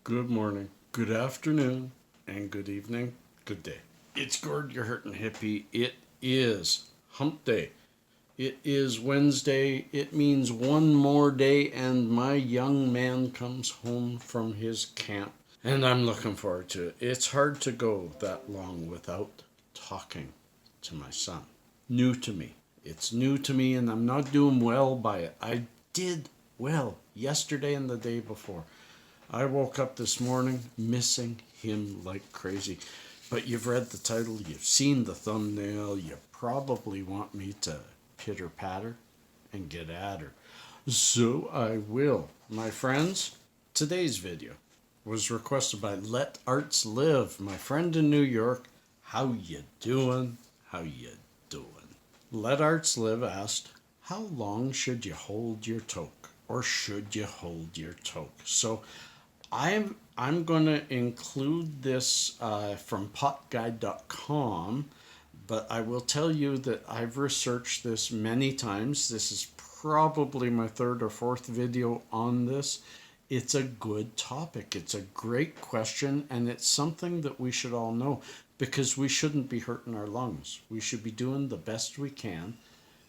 Good morning, good afternoon, and good evening, good day. It's Gord, your hurtin' hippie. It is hump day. It is Wednesday. It means one more day, and my young man comes home from his camp. And I'm looking forward to it. It's hard to go that long without talking to my son. New to me. It's new to me, and I'm not doing well by it. I did well yesterday and the day before. I woke up this morning missing him like crazy. But you've read the title, you've seen the thumbnail, you probably want me to pitter patter and get at her. So I will. My friends, today's video was requested by Let Arts Live, my friend in New York. How you doing? How you doing? Let Arts Live asked, how long should you hold your toke? Or should you hold your toke? So I'm going to include this from potguide.com, but I will tell you that I've researched this many times. This is probably my third or fourth video on this. It's a good topic. It's a great question, and it's something that we should all know because we shouldn't be hurting our lungs. We should be doing the best we can.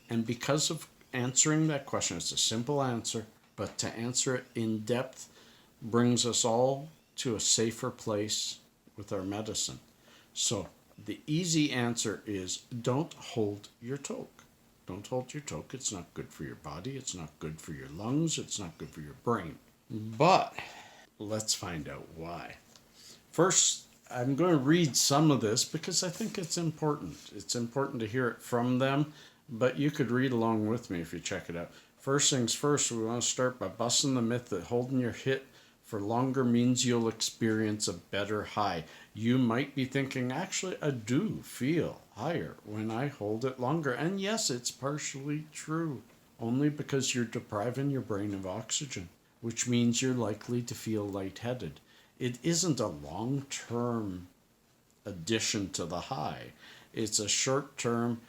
And because of answering that question, it's a simple answer, but to answer it in depth brings us all to a safer place with our medicine. So the easy answer is don't hold your toke. Don't hold your toke. It's not good for your body. It's not good for your lungs. It's not good for your brain. But let's find out why. First, I'm going to read some of this because I think it's important. It's important to hear it from them, but you could read along with me if you check it out. First things first, we want to start by busting the myth that holding your hit for longer means you'll experience a better high. You might be thinking, actually, I do feel higher when I hold it longer. And yes, it's partially true, only because you're depriving your brain of oxygen, which means you're likely to feel lightheaded. It isn't a long-term addition to the high. It's a short-term,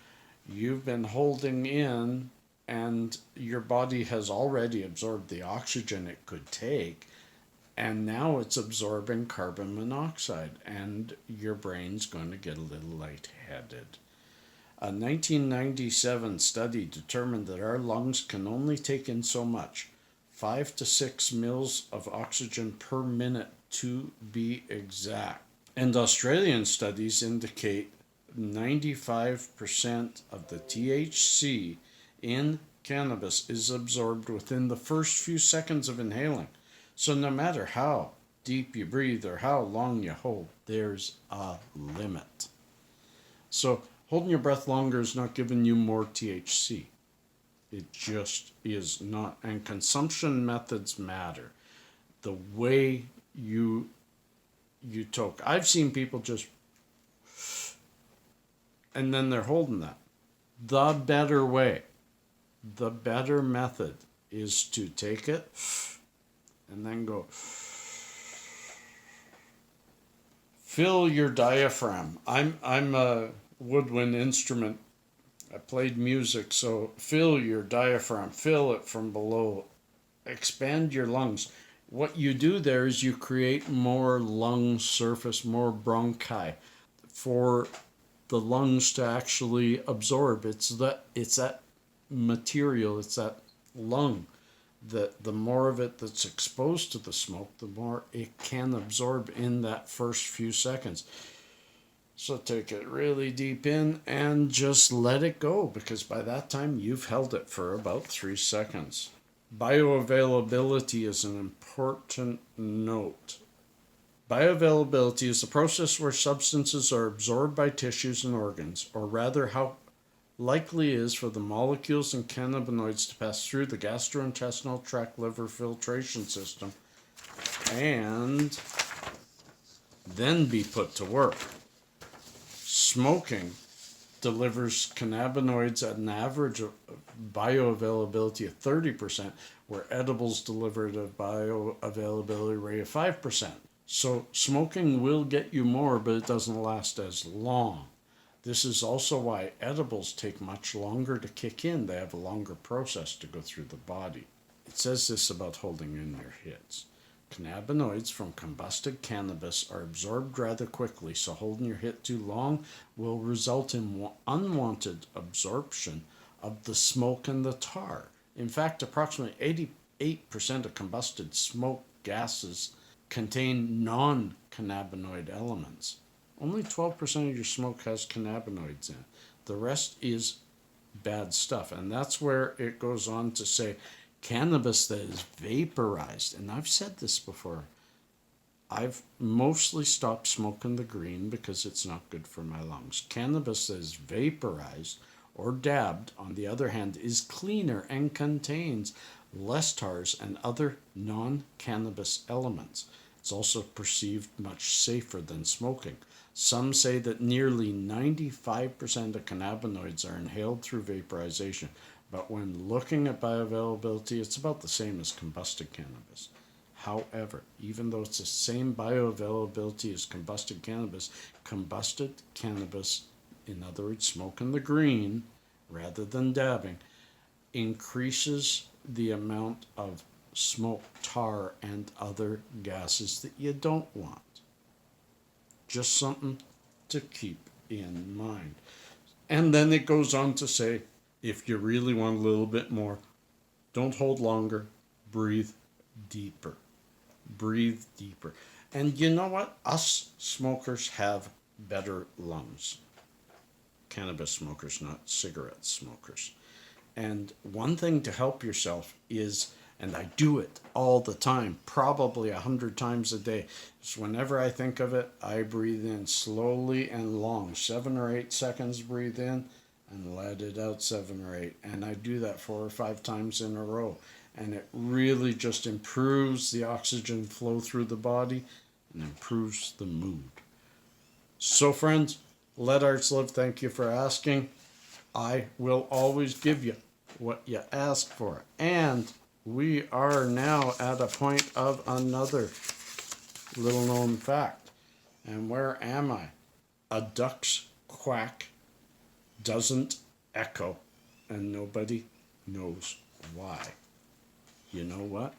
you've been holding in, and your body has already absorbed the oxygen it could take. And now it's absorbing carbon monoxide, and your brain's going to get a little lightheaded. A 1997 study determined that our lungs can only take in so much, 5 to 6 mils of oxygen per minute to be exact. And Australian studies indicate 95% of the THC in cannabis is absorbed within the first few seconds of inhaling. So no matter how deep you breathe or how long you hold, there's a limit. So holding your breath longer is not giving you more THC. It just is not. And consumption methods matter. The way you toke. I've seen people just, and then they're holding that. The better way, the better method is to take it and then go. Fill your diaphragm. I'm a woodwind instrument. I played music, so fill your diaphragm. Fill it from below. Expand your lungs. What you do there is you create more lung surface, more bronchi for the lungs to actually absorb. It's that material, it's that lung. The more of it that's exposed to the smoke, the more it can absorb in that first few seconds. So take it really deep in and just let it go, because by that time you've held it for about 3 seconds. Bioavailability is an important note. Bioavailability is the process where substances are absorbed by tissues and organs, or rather how likely is for the molecules and cannabinoids to pass through the gastrointestinal tract liver filtration system and then be put to work. Smoking delivers cannabinoids at an average of bioavailability of 30%, where edibles deliver at a bioavailability rate of 5%. So smoking will get you more, but it doesn't last as long. This is also why edibles take much longer to kick in. They have a longer process to go through the body. It says this about holding in your hits. Cannabinoids from combusted cannabis are absorbed rather quickly, so holding your hit too long will result in unwanted absorption of the smoke and the tar. In fact, approximately 88% of combusted smoke gases contain non-cannabinoid elements. Only 12% of your smoke has cannabinoids in it. The rest is bad stuff. And that's where it goes on to say cannabis that is vaporized. And I've said this before. I've mostly stopped smoking the green because it's not good for my lungs. Cannabis that is vaporized or dabbed, on the other hand, is cleaner and contains less tars and other non-cannabis elements. It's also perceived much safer than smoking. Some say that nearly 95% of cannabinoids are inhaled through vaporization, but when looking at bioavailability, it's about the same as combusted cannabis. However, even though it's the same bioavailability as combusted cannabis, in other words, smoking the green rather than dabbing, increases the amount of smoke, tar, and other gases that you don't want. Just something to keep in mind. And then it goes on to say, if you really want a little bit more, don't hold longer, breathe deeper. Breathe deeper. And you know what? Us smokers have better lungs. Cannabis smokers, not cigarette smokers. And one thing to help yourself is, and I do it all the time, probably 100 times a day, is whenever I think of it, I breathe in slowly and long. 7 or 8 seconds breathe in and let it out 7 or 8. And I do that 4 or 5 times in a row. And it really just improves the oxygen flow through the body and improves the mood. So friends, let arts live. Thank you for asking. I will always give you what you ask for. And we are now at a point of another little known fact. And where am I? A duck's quack doesn't echo, and nobody knows why. You know what?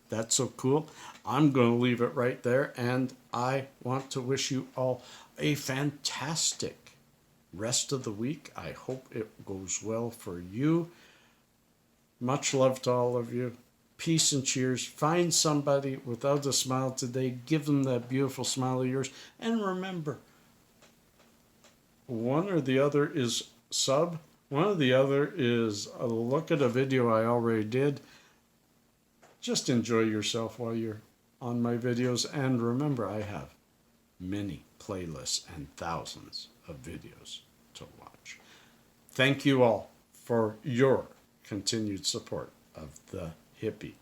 That's so cool. I'm going to leave it right there, and I want to wish you all a fantastic rest of the week. I hope it goes well for you. Much love to all of you. Peace and cheers. Find somebody without a smile today. Give them that beautiful smile of yours. And remember, one or the other is sub. One or the other is a look at a video I already did. Just enjoy yourself while you're on my videos. And remember, I have many playlists and thousands of videos to watch. Thank you all for your continued support of the hippie